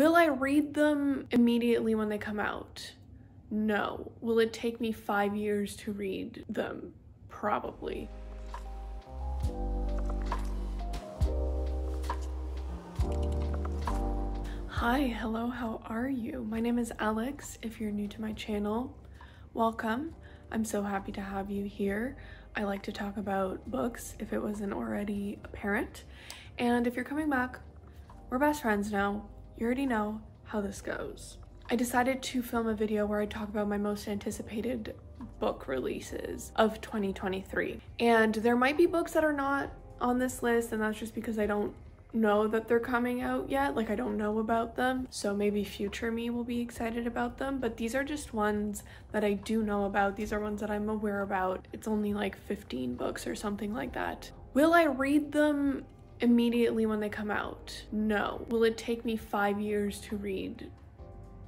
Will I read them immediately when they come out? No. Will it take me 5 years to read them? Probably. Hi, hello, how are you? My name is Alex. If you're new to my channel, welcome. I'm so happy to have you here. I like to talk about books if it wasn't already apparent. And if you're coming back, we're best friends now. You already know how this goes. I decided to film a video where I talk about my most anticipated book releases of 2023. And there might be books that are not on this list, and that's just because I don't know that they're coming out yet. Like, I don't know about them, so maybe future me will be excited about them, but these are just ones that I do know about. These are ones that I'm aware about. It's only like 15 books or something like that. Will I read them immediately when they come out? No. Will it take me 5 years to read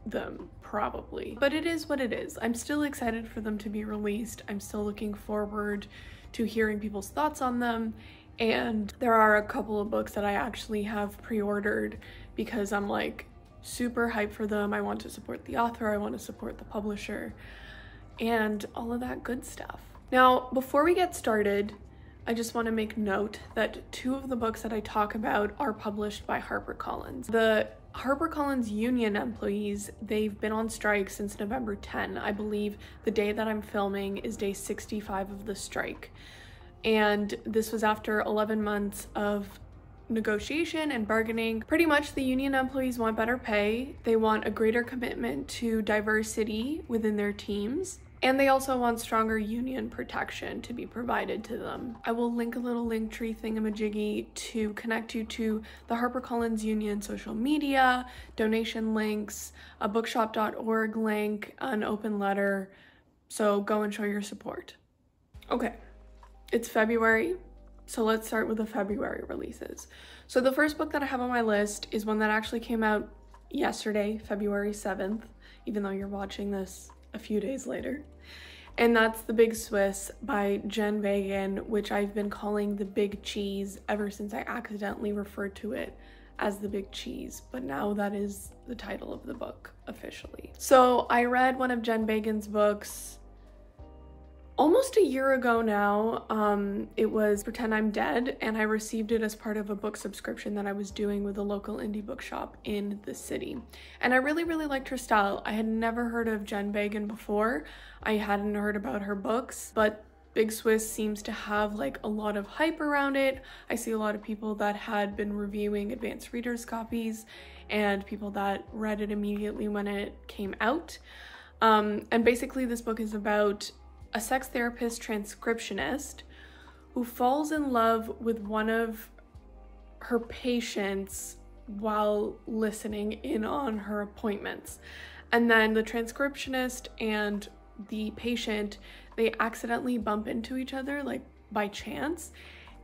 them? Probably. But it is what it is. I'm still excited for them to be released. I'm still looking forward to hearing people's thoughts on them. And there are a couple of books that I actually have pre-ordered because I'm like super hyped for them. I want to support the author, I want to support the publisher, and all of that good stuff. Now, before we get started, I just want to make note that 2 of the books that I talk about are published by HarperCollins. The HarperCollins union employees, they've been on strike since November 10. I believe the day that I'm filming is day 65 of the strike. And this was after 11 months of negotiation and bargaining. Pretty much the union employees want better pay, they want a greater commitment to diversity within their teams, and they also want stronger union protection to be provided to them. I will link a little Linktree thingamajiggy to connect you to the HarperCollins union social media, donation links, a bookshop.org link, an open letter, so go and show your support. Okay. It's February, so let's start with the February releases. So the first book that I have on my list is one that actually came out yesterday, February 7th, even though you're watching this a few days later. And that's The Big Swiss by Jen Bagan, which I've been calling The Big Cheese ever since I accidentally referred to it as The Big Cheese, but now that is the title of the book officially. So I read one of Jen Bagan's books almost a year ago now. It was Pretend I'm Dead, and I received it as part of a book subscription that I was doing with a local indie bookshop in the city. And I really liked her style. I had never heard of Jen Bagan before. I hadn't heard about her books, but Big Swiss seems to have like a lot of hype around it. I see a lot of people that had been reviewing advanced readers copies and people that read it immediately when it came out. And basically this book is about a sex therapist transcriptionist who falls in love with one of her patients while listening in on her appointments. And then the transcriptionist and the patient, they accidentally bump into each other like by chance,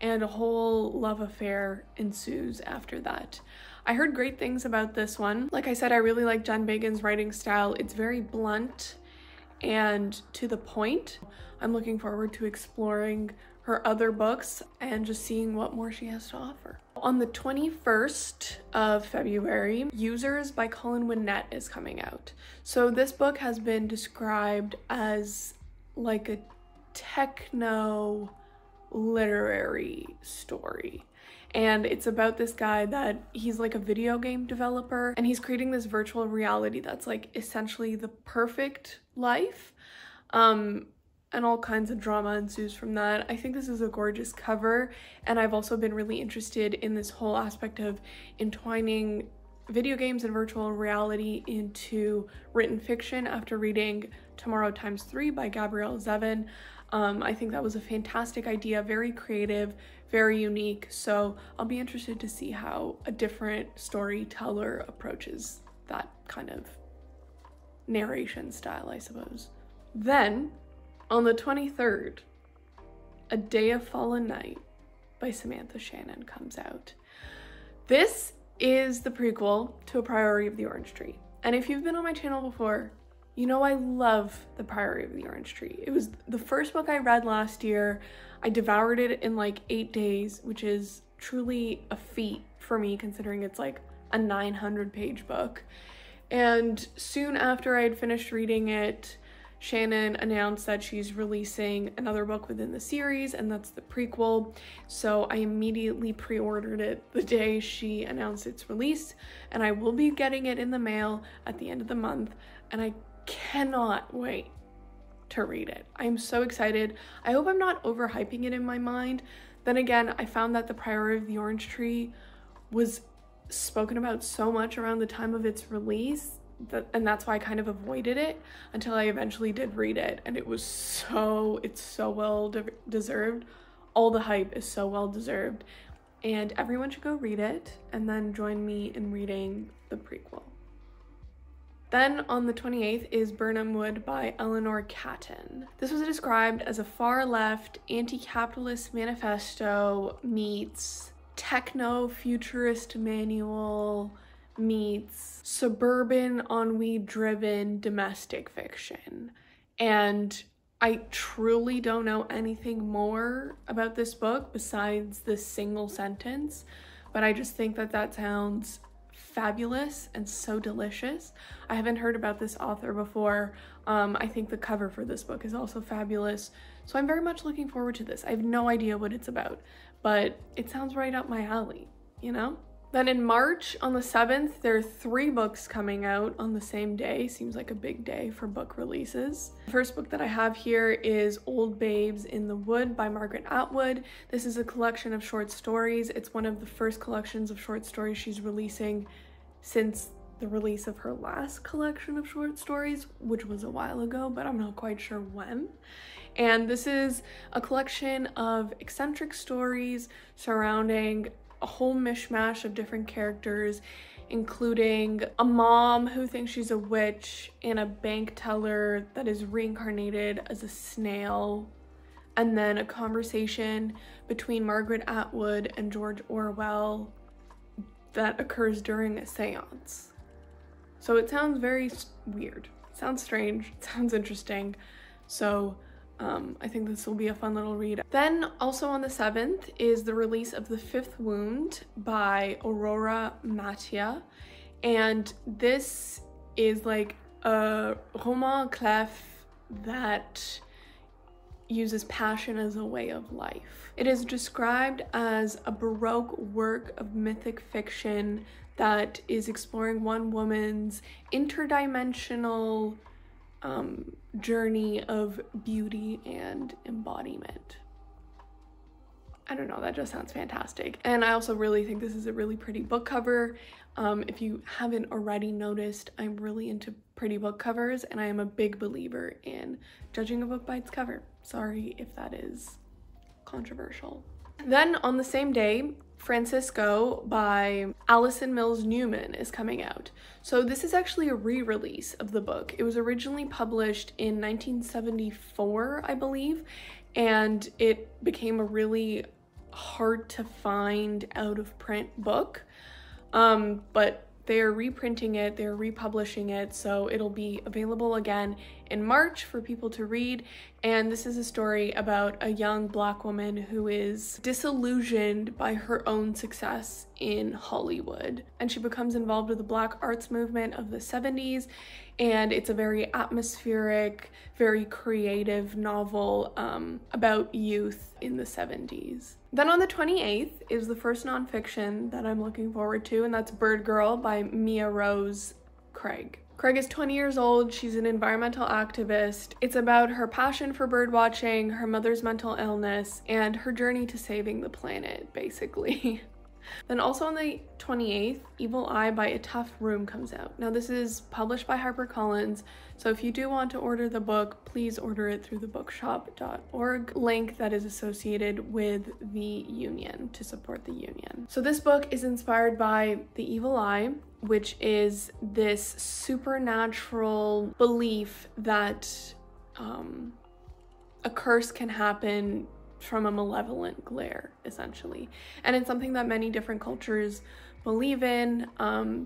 and a whole love affair ensues after that. I heard great things about this one. Like I said, I really like Jen Bagan's writing style. It's very blunt and to the point. I'm looking forward to exploring her other books and just seeing what more she has to offer. On the 21st of February, Users by Colin Winnett is coming out. So this book has been described as like a techno literary story. And it's about this guy that he's like a video game developer, and he's creating this virtual reality that's like essentially the perfect life. And all kinds of drama ensues from that. I think this is a gorgeous cover, and I've also been really interested in this whole aspect of entwining video games and virtual reality into written fiction after reading Tomorrow Times 3 by Gabrielle Zevin. I think that was a fantastic idea, very creative, very unique, so I'll be interested to see how a different storyteller approaches that kind of narration style, I suppose. Then, on the 23rd, A Day of Fallen Night by Samantha Shannon comes out. This is the prequel to A Priory of the Orange Tree. And if you've been on my channel before, you know I love The Priory of the Orange Tree. It was the first book I read last year. I devoured it in like 8 days, which is truly a feat for me considering it's like a 900-page book. And soon after I had finished reading it, Shannon announced that she's releasing another book within the series, and that's the prequel. So I immediately pre-ordered it the day she announced its release, and I will be getting it in the mail at the end of the month, and I cannot wait to read it. I'm so excited. I hope I'm not overhyping it in my mind. Then again, I found that The Priority of the Orange Tree was spoken about so much around the time of its release, and that's why I kind of avoided it until I eventually did read it, and it's so well deserved. All the hype is so well deserved, and everyone should go read it and then join me in reading the prequel. Then on the 28th is Burnham Wood by Eleanor Catton. This was described as a far-left anti-capitalist manifesto meets techno-futurist manual meets suburban ennui-driven domestic fiction. And I truly don't know anything more about this book besides this single sentence, but I just think that sounds fabulous and so delicious. I haven't heard about this author before. I think the cover for this book is also fabulous, so I'm very much looking forward to this. I have no idea what it's about, but it sounds right up my alley, you know? Then in March, on the 7th, there are 3 books coming out on the same day. Seems like a big day for book releases. The first book that I have here is Old Babes in the Wood by Margaret Atwood. This is a collection of short stories. It's one of the first collections of short stories she's releasing since the release of her last collection of short stories, which was a while ago, but I'm not quite sure when. And this is a collection of eccentric stories surrounding a whole mishmash of different characters, including a mom who thinks she's a witch and a bank teller that is reincarnated as a snail, and then a conversation between Margaret Atwood and George Orwell that occurs during a seance. So it sounds very weird, it sounds strange, it sounds interesting, so I think this will be a fun little read. Then also on the 7th is the release of The Fifth Wound by Aurora Mattia, and this is like a roman clef that uses passion as a way of life. It is described as a Baroque work of mythic fiction that is exploring one woman's interdimensional journey of beauty and embodiment. I don't know, that just sounds fantastic. And I also really think this is a really pretty book cover. If you haven't already noticed, I'm really into pretty book covers, and I am a big believer in judging a book by its cover. Sorry if that is controversial. Then on the same day, Francisco by Allison Mills Newman is coming out. So this is actually a re-release of the book. It was originally published in 1974, I believe, and it became a really hard to find out of print book. But they are reprinting it, they're republishing it, so it'll be available again in March for people to read. And this is a story about a young Black woman who is disillusioned by her own success in Hollywood, and she becomes involved with the Black arts movement of the 70s, and it's a very atmospheric, very creative novel about youth in the 70s. Then on the 28th is the first nonfiction that I'm looking forward to, and that's Bird Girl by Mia Rose Craig. Craig is 20 years old, she's an environmental activist. It's about her passion for bird watching, her mother's mental illness, and her journey to saving the planet, basically. Then also on the 28th, Evil Eye by A Tough Room comes out. Now this is published by HarperCollins, so if you do want to order the book, please order it through the bookshop.org link that is associated with the union to support the union. So this book is inspired by The Evil Eye, which is this supernatural belief that a curse can happen from a malevolent glare, essentially. And it's something that many different cultures believe in.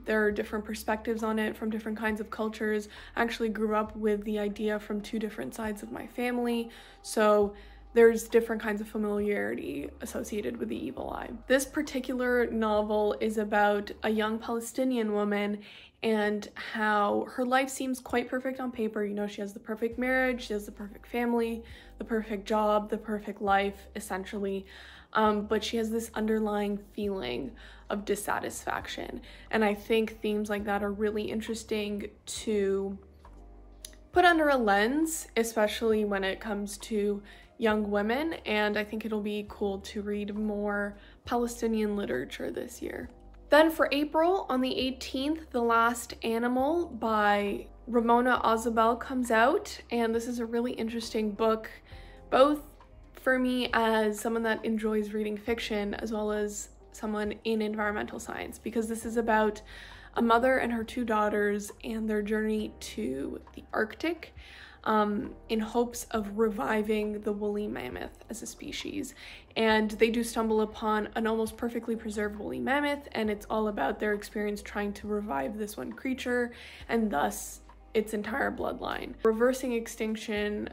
There are different perspectives on it from different kinds of cultures. I actually grew up with the idea from 2 different sides of my family, so there's different kinds of familiarity associated with the evil eye. This particular novel is about a young Palestinian woman and how her life seems quite perfect on paper. You know, she has the perfect marriage, she has the perfect family, the perfect job, the perfect life, essentially. But she has this underlying feeling of dissatisfaction. And I think themes like that are really interesting to put under a lens, especially when it comes to young women. And I think it'll be cool to read more Palestinian literature this year. Then for April, on the 18th, The Last Animal by Ramona Ozabel comes out. And this is a really interesting book, both for me as someone that enjoys reading fiction as well as someone in environmental science, because this is about a mother and her two daughters and their journey to the Arctic in hopes of reviving the woolly mammoth as a species. And they do stumble upon an almost perfectly preserved woolly mammoth, and it's all about their experience trying to revive this one creature and thus its entire bloodline. Reversing extinction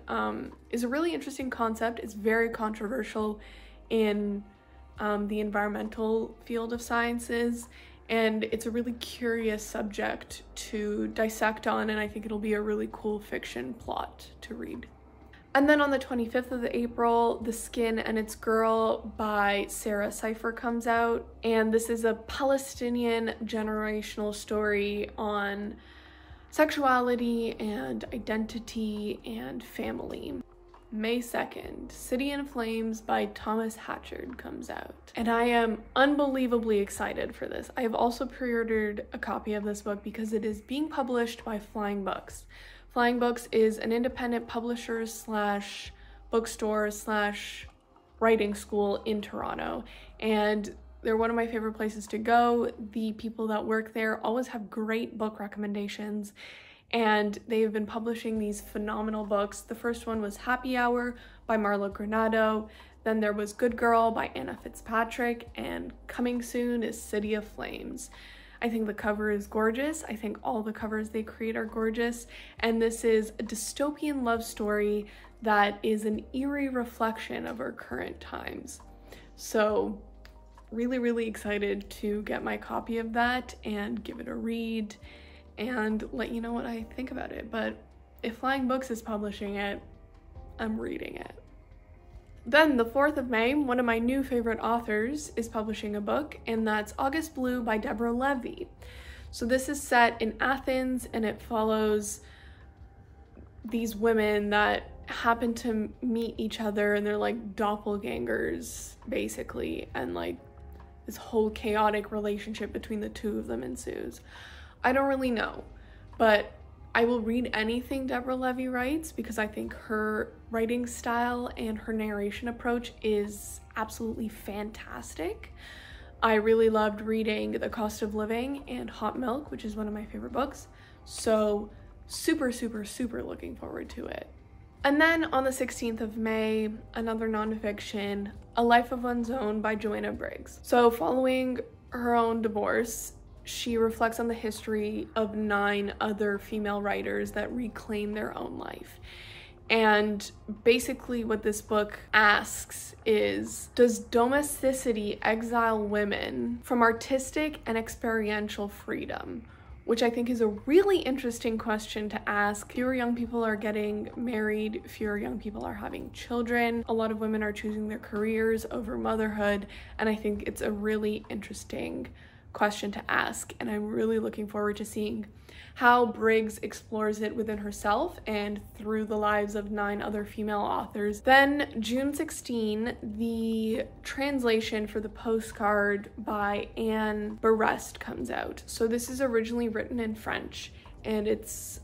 is a really interesting concept. It's very controversial in the environmental field of sciences, and it's a really curious subject to dissect on, and I think it'll be a really cool fiction plot to read. And then on the 25th of April, The Skin and Its Girl by Sarah Cipher comes out, and this is a Palestinian generational story on sexuality and identity and family. May 2nd, City in Flames by Thomas Hatchard comes out. And I am unbelievably excited for this. I have also pre-ordered a copy of this book because it is being published by Flying Books. Flying Books is an independent publisher slash bookstore slash writing school in Toronto. And they're one of my favorite places to go. The people that work there always have great book recommendations, and they've been publishing these phenomenal books. The first one was Happy Hour by Marla Granado. Then there was Good Girl by Anna Fitzpatrick, and coming soon is City of Flames. I think the cover is gorgeous. I think all the covers they create are gorgeous. And this is a dystopian love story that is an eerie reflection of our current times. So really excited to get my copy of that and give it a read and let you know what I think about it. But if Flying Books is publishing it, I'm reading it. Then the 4th of May, one of my new favorite authors is publishing a book, and that's August Blue by Deborah Levy. So this is set in Athens, and it follows these women that happen to meet each other, and they're like doppelgangers basically, and like this whole chaotic relationship between the two of them ensues. I don't really know, but I will read anything Deborah Levy writes because I think her writing style and her narration approach is absolutely fantastic. I really loved reading The Cost of Living and Hot Milk, which is one of my favorite books. So super looking forward to it. And then on the 16th of May, another nonfiction, A Life of One's Own by Joanna Briggs. So following her own divorce, she reflects on the history of 9 other female writers that reclaim their own life. And basically what this book asks is, does domesticity exile women from artistic and experiential freedom? Which I think is a really interesting question to ask. Fewer young people are getting married, fewer young people are having children. A lot of women are choosing their careers over motherhood, and I think it's a really interesting question to ask, and I'm really looking forward to seeing how Briggs explores it within herself and through the lives of 9 other female authors. Then June 16, the translation for the Postcard by Anne Berest comes out. So this is originally written in French, and it's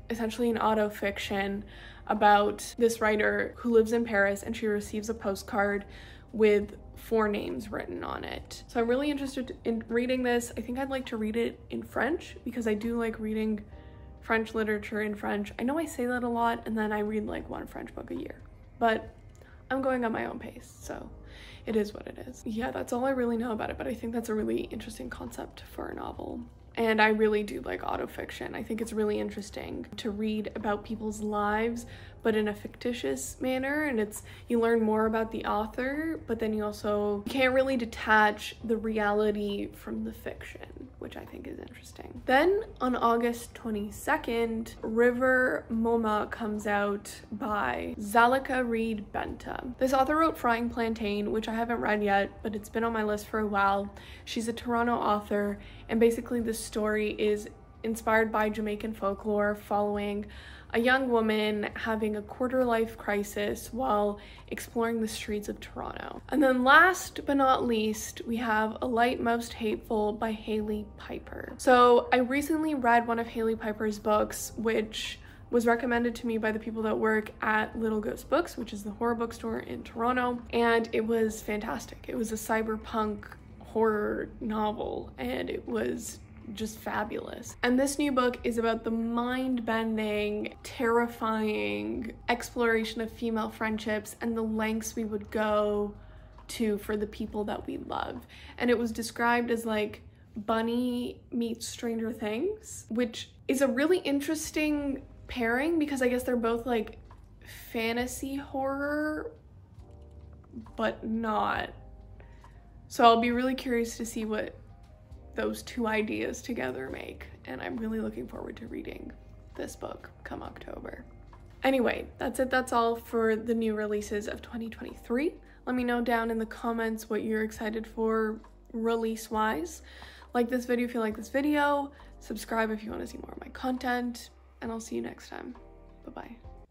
essentially an autofiction about this writer who lives in Paris, and she receives a postcard with 4 names written on it. So I'm really interested in reading this. I think I'd like to read it in French because I do like reading French literature in French. I know I say that a lot, and then I read like 1 French book a year, but I'm going at my own pace, so it is what it is. Yeah, that's all I really know about it, but I think that's a really interesting concept for a novel. And I really do like autofiction. I think it's really interesting to read about people's lives, but in a fictitious manner, and you learn more about the author, but then you also can't really detach the reality from the fiction, which I think is interesting. Then on August 22nd, River Moma comes out by Zalika Reed Benta. This author wrote Frying Plantain, which I haven't read yet, but it's been on my list for a while. She's a Toronto author, and basically the story is inspired by Jamaican folklore following a young woman having a quarter-life crisis while exploring the streets of Toronto. And then last but not least, we have A Light Most Hateful by Hailey Piper. So I recently read one of Hailey Piper's books, which was recommended to me by the people that work at Little Ghost Books, which is the horror bookstore in Toronto, and it was fantastic. It was a cyberpunk horror novel, and it was just fabulous. And this new book is about the mind-bending, terrifying exploration of female friendships and the lengths we would go to for the people that we love. And it was described as like Bunny meets Stranger Things, which is a really interesting pairing because I guess they're both like fantasy horror, but not. So I'll be really curious to see what those two ideas together make, and I'm really looking forward to reading this book come October. Anyway, that's it. That's all for the new releases of 2023. Let me know down in the comments what you're excited for release-wise. Like this video if you like this video, subscribe if you want to see more of my content, and I'll see you next time. Bye-bye.